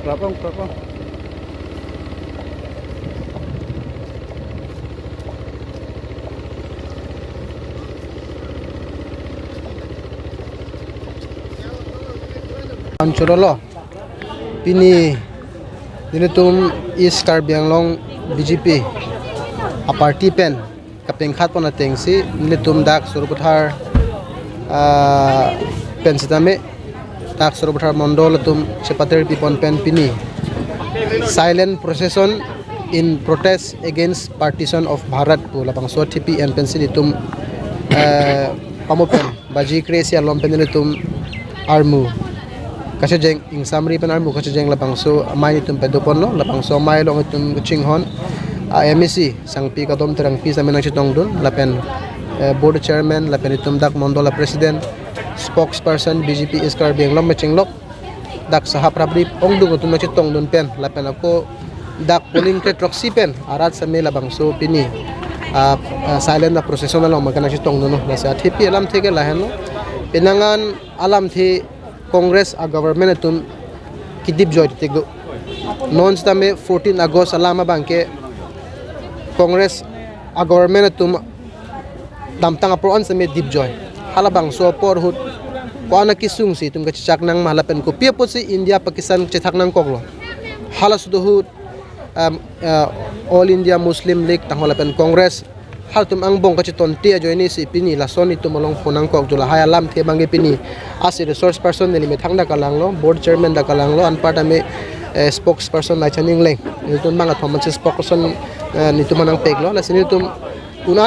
Berapa? Anchorolo pini dinitum East Karbi Anglong BJP a party pen kapeng khat pona tengsi dinitum dak surubuthar pen sitame dak surubuthar mondol tum sepater pipon pen pini silent procession in protest against partition of Bharat pu lapang so TP and pensi ditum pamopen baji kresia lompen dinitum armu kasi jeng ing samri pen armu kasi jeng lapang so mai tum pedopon lo lapang so mai long tum chinghon MEC sangpi Kadom Terangpi sa menang chitong dun lapen board chairman lapen itum dak mondola president spokesperson BJP iskar beng lom machinglok dak sahap rabri ongdung tum chitong dun pen lapen ako dak polling proxy pen arat sa me labang so pini silent na procession na long magana chitong dun no sa TP alam thege lahen no pinangan alam thi Congress a government atum kidip joy tigdo non stame 14 August alama bangke Congress a government atum damtang apron sa me deep joy halabang so por hut ko ana kisung si tum kachak nang malapen ko pia po si India Pakistan chithak nang koklo halas do hut All India Muslim League tangholapen Congress hal tum ang bong kachiton tia joini si pini lason itu molong punang kok jula hayalam the bangi pini as resource person nili methang da kalanglo board chairman da kalanglo anpart ame spokesperson na chaning leng itu manga thomas spokesperson nitu manang peglo la sini tum unan